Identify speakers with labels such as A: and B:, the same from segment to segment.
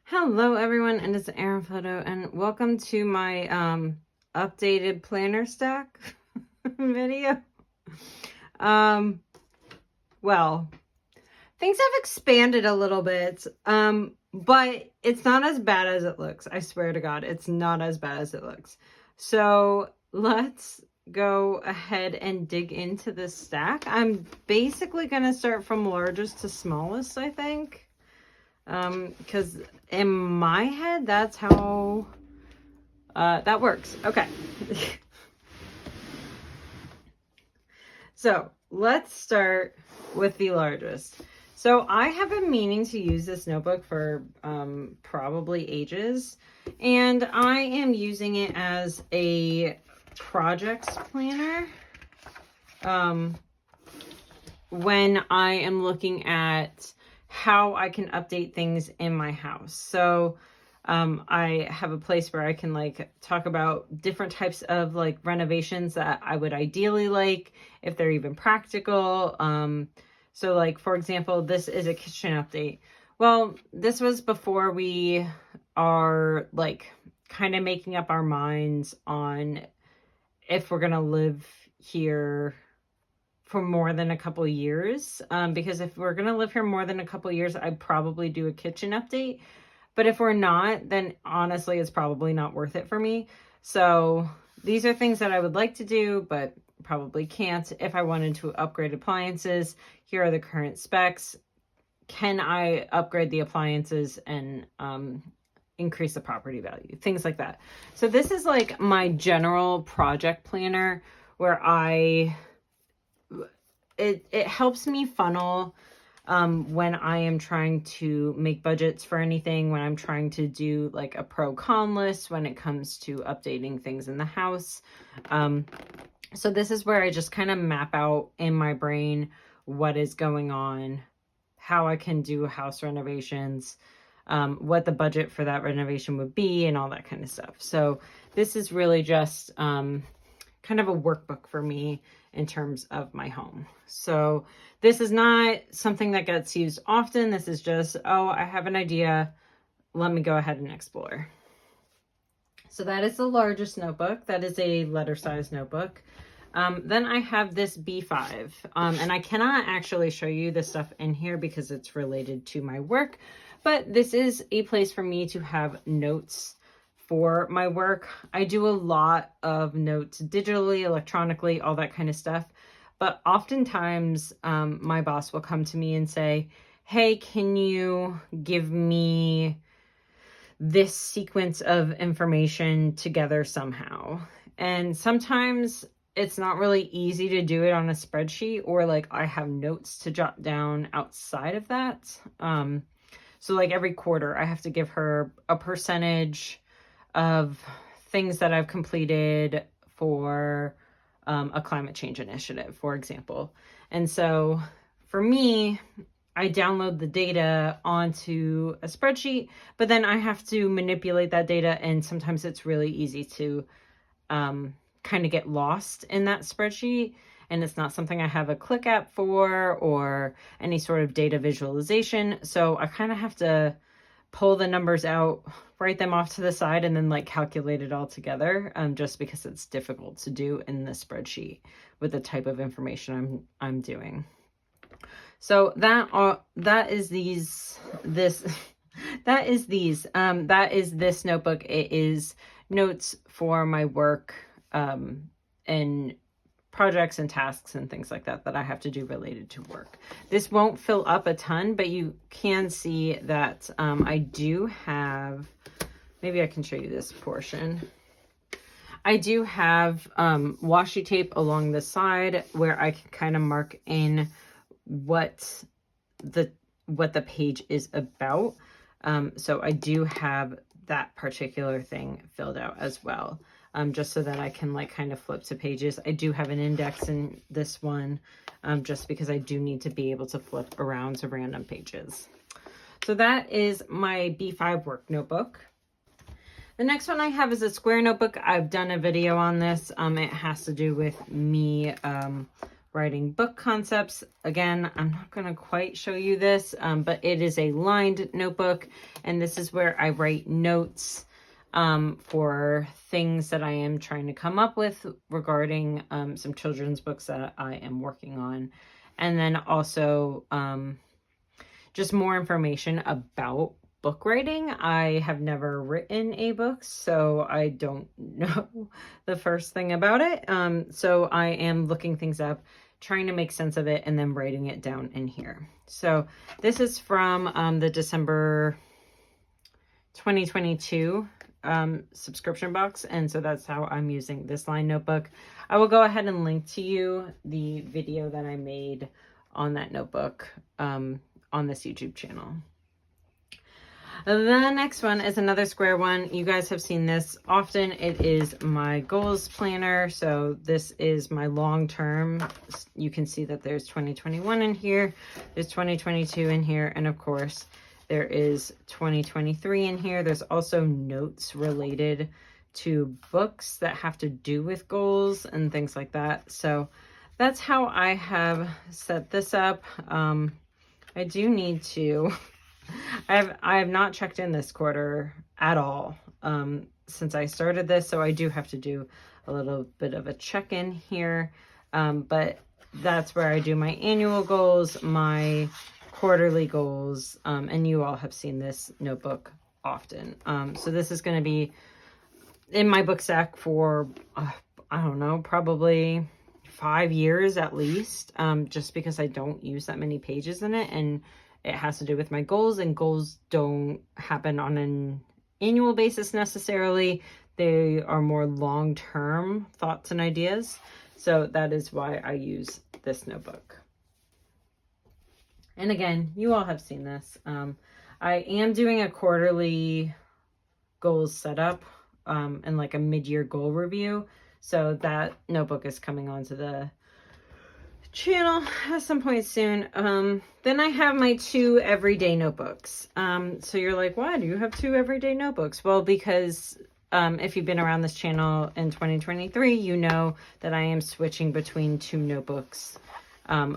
A: Hello everyone, and it's Erin Photo, and welcome to my updated planner stack video. Well, things have expanded a little bit, but it's not as bad as it looks. I swear to God, it's not as bad as it looks. So let's go ahead and dig into this stack. I'm basically going to start from largest to smallest, I think. Because in my head, that's how that works. Okay. So let's start with the largest. So I have been meaning to use this notebook for probably ages, and I am using it as a projects planner when I am looking at how I can update things in my house. So I have a place where I can like talk about different types of like renovations that I would ideally like, if they're even practical. So like, for example, this is a kitchen update. Well, this was before we are like kind of making up our minds on if we're going to live here for more than a couple years, because if we're gonna live here more than a couple years, I'd probably do a kitchen update. But if we're not, then honestly, it's probably not worth it for me. So these are things that I would like to do, but probably can't. If I wanted to upgrade appliances, here are the current specs. Can I upgrade the appliances and increase the property value? Things like that. So this is like my general project planner where it helps me funnel when I am trying to make budgets for anything, when I'm trying to do like a pro-con list when it comes to updating things in the house. So this is where I just kind of map out in my brain what is going on, how I can do house renovations, what the budget for that renovation would be, and all that kind of stuff. So this is really just kind of a workbook for me in terms of my home. So this is not something that gets used often. This is just, oh, I have an idea. Let me go ahead and explore. So that is the largest notebook. That is a letter size notebook. Then I have this B5, and I cannot actually show you the stuff in here because it's related to my work, but this is a place for me to have notes for my work. I do a lot of notes digitally, electronically, all that kind of stuff. But oftentimes my boss will come to me and say, hey, can you give me this sequence of information together somehow? And sometimes it's not really easy to do it on a spreadsheet, or like I have notes to jot down outside of that. So like every quarter I have to give her a percentage of things that I've completed for a climate change initiative, for example. And so for me, I download the data onto a spreadsheet, but then I have to manipulate that data, and sometimes it's really easy to kind of get lost in that spreadsheet, and it's not something I have a click app for or any sort of data visualization. So I kind of have to pull the numbers out, write them off to the side, and then like calculate it all together, just because it's difficult to do in the spreadsheet with the type of information I'm doing. So that is this notebook. It is notes for my work and projects and tasks and things like that I have to do related to work. This won't fill up a ton, but you can see that I do have, maybe I can show you this portion. I do have washi tape along the side where I can kind of mark in what the page is about. So I do have that particular thing filled out as well. Just so that I can like kind of flip to pages. I do have an index in this one, just because I do need to be able to flip around to random pages. So that is my B5 work notebook. The next one I have is a square notebook. I've done a video on this. It has to do with me writing book concepts. Again, I'm not going to quite show you this, but it is a lined notebook, and this is where I write notes for things that I am trying to come up with regarding some children's books that I am working on. And then also just more information about book writing. I have never written a book, so I don't know the first thing about it. So I am looking things up, trying to make sense of it, and then writing it down in here. So this is from the December 2022 subscription box, and so that's how I'm using this line notebook. I will go ahead and link to you the video that I made on that notebook on this YouTube channel. The next one is another square one. You guys have seen this often. It is my goals planner. So this is my long term. You can see that there's 2021 in here, there's 2022 in here, and of course there is 2023 in here. There's also notes related to books that have to do with goals and things like that. So that's how I have set this up. I do need to, I have not checked in this quarter at all since I started this. So I do have to do a little bit of a check-in here. But that's where I do my annual goals, my quarterly goals, and you all have seen this notebook often. So this is going to be in my book stack for, I don't know, probably 5 years at least, just because I don't use that many pages in it, and it has to do with my goals, and goals don't happen on an annual basis necessarily. They are more long-term thoughts and ideas. So that is why I use this notebook. And again, you all have seen this. I am doing a quarterly goals setup and like a mid-year goal review. So that notebook is coming onto the channel at some point soon. Then I have my 2 everyday notebooks. So you're like, why do you have 2 everyday notebooks? Well, because if you've been around this channel in 2023, you know that I am switching between 2 notebooks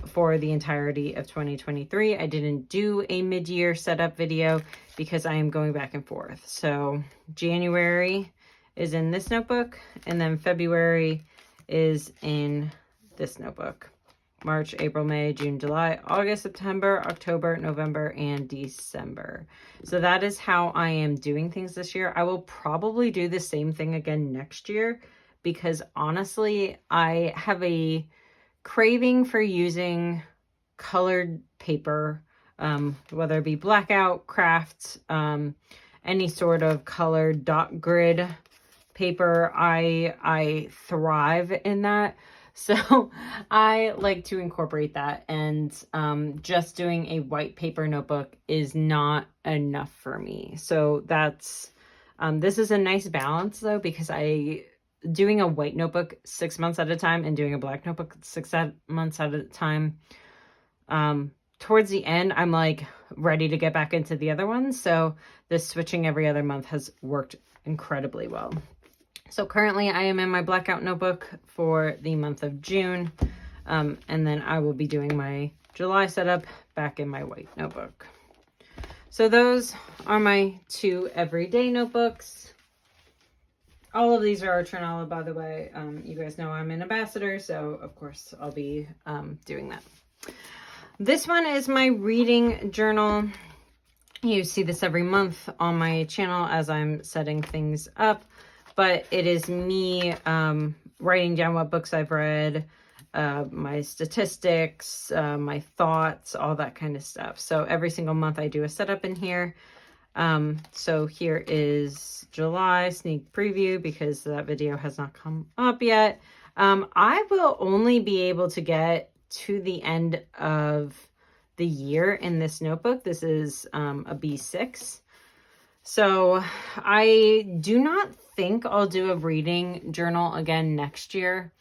A: for the entirety of 2023. I didn't do a mid-year setup video because I am going back and forth. So January is in this notebook, and then February is in this notebook. March, April, May, June, July, August, September, October, November, and December. So that is how I am doing things this year. I will probably do the same thing again next year because honestly, I have a craving for using colored paper, whether it be blackout, craft, any sort of colored dot grid paper. I thrive in that. So I like to incorporate that, and just doing a white paper notebook is not enough for me. So that's, this is a nice balance though, because doing a white notebook 6 months at a time and doing a black notebook 6 months at a time, towards the end, I'm like ready to get back into the other one. So this switching every other month has worked incredibly well. So currently I am in my blackout notebook for the month of June. And then I will be doing my July setup back in my white notebook. So those are my 2 everyday notebooks. All of these are Trinala, by the way. You guys know I'm an ambassador, so of course I'll be doing that. This one is my reading journal. You see this every month on my channel as I'm setting things up. But it is me writing down what books I've read, my statistics, my thoughts, all that kind of stuff. So every single month I do a setup in here. So here is July sneak preview because that video has not come up yet. I will only be able to get to the end of the year in this notebook. This is a B6. So I do not think I'll do a reading journal again next year.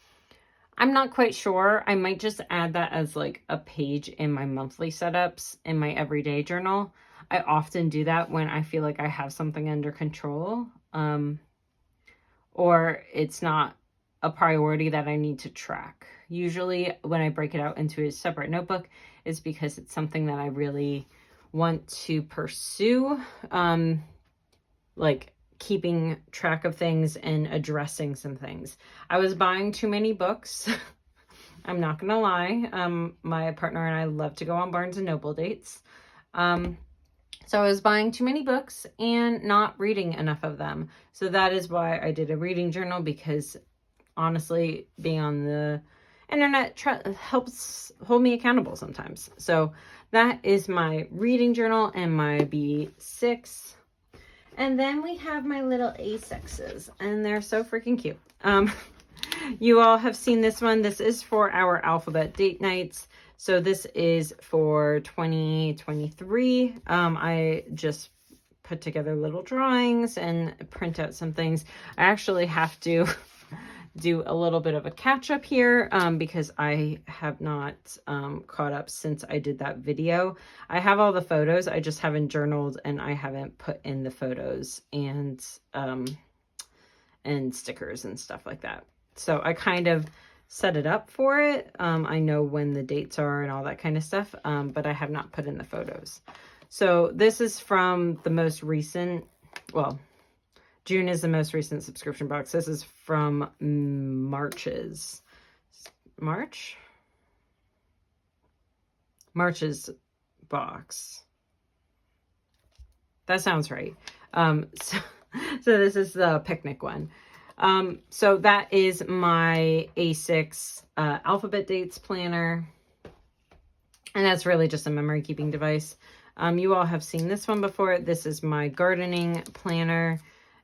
A: I'm not quite sure. I might just add that as like a page in my monthly setups in my everyday journal. I often do that when I feel like I have something under control, or it's not a priority that I need to track. Usually when I break it out into a separate notebook, it's because it's something that I really want to pursue, like keeping track of things and addressing some things. I was buying too many books. I'm not gonna lie. My partner and I love to go on Barnes and Noble dates. So I was buying too many books and not reading enough of them. So that is why I did a reading journal, because honestly, being on the internet helps hold me accountable sometimes. So that is my reading journal and my B6. And then we have my little A6s, and they're so freaking cute. You all have seen this one. This is for our alphabet date nights. So this is for 2023. I just put together little drawings and print out some things. I actually have to do a little bit of a catch up here because I have not caught up since I did that video. I have all the photos, I just haven't journaled, and I haven't put in the photos and stickers and stuff like that. So I kind of set it up for it. I know when the dates are and all that kind of stuff, but I have not put in the photos. So this is from the most recent, well, June is the most recent subscription box. This is from March's box. That sounds right. So this is the picnic one. So that is my A6 alphabet dates planner. And that's really just a memory keeping device. You all have seen this one before. This is my gardening planner.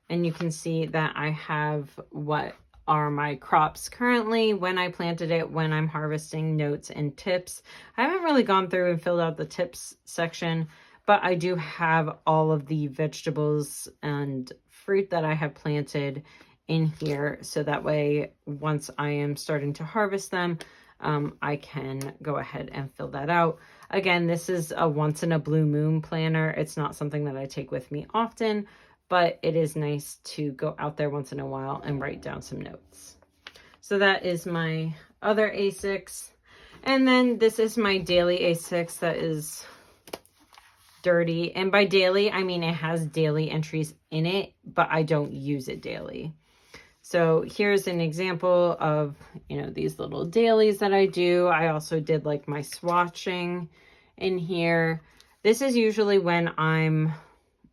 A: And you can see that I have what are my crops currently, when I planted it, when I'm harvesting, notes and tips. I haven't really gone through and filled out the tips section, but I do have all of the vegetables and fruit that I have planted in here. So that way, once I am starting to harvest them, I can go ahead and fill that out. Again, this is a once in a blue moon planner. It's not something that I take with me often, but it is nice to go out there once in a while and write down some notes. So that is my other A6. And then this is my daily A6 that is dirty. And by daily, I mean it has daily entries in it, but I don't use it daily. So here's an example of, these little dailies that I do. I also did like my swatching in here. This is usually when I'm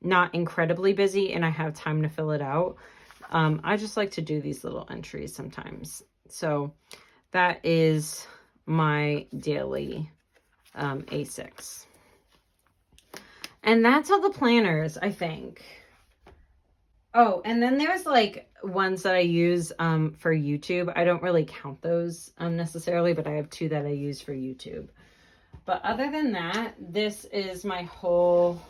A: not incredibly busy and I have time to fill it out. I just like to do these little entries sometimes. So that is my daily A6. And that's all the planners, I think. Oh, and then there's like ones that I use for YouTube. I don't really count those necessarily, but I have two that I use for YouTube. But other than that, this is my whole...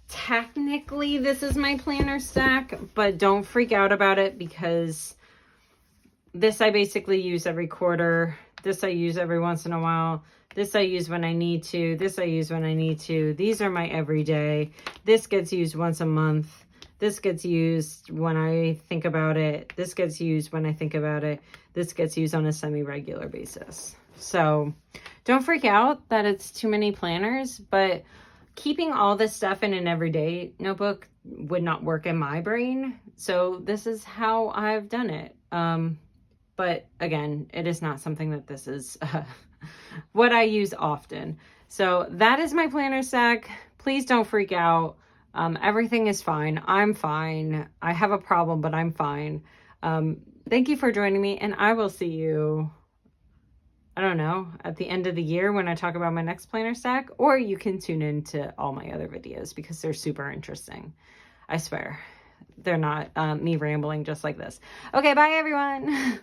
A: Technically, this is my planner stack, but don't freak out about it, because this I basically use every quarter. This I use every once in a while. This I use when I need to. This I use when I need to. These are my everyday. This gets used once a month. This gets used when I think about it. This gets used when I think about it. This gets used on a semi-regular basis. So don't freak out that it's too many planners, but keeping all this stuff in an everyday notebook would not work in my brain. So this is how I've done it. But again, it is not something that this is what I use often. So that is my planner stack. Please don't freak out. Everything is fine. I'm fine. I have a problem, but I'm fine. Thank you for joining me, and I will see you, I don't know, at the end of the year when I talk about my next planner stack, or you can tune in to all my other videos because they're super interesting. I swear, they're not me rambling just like this. Okay, bye everyone.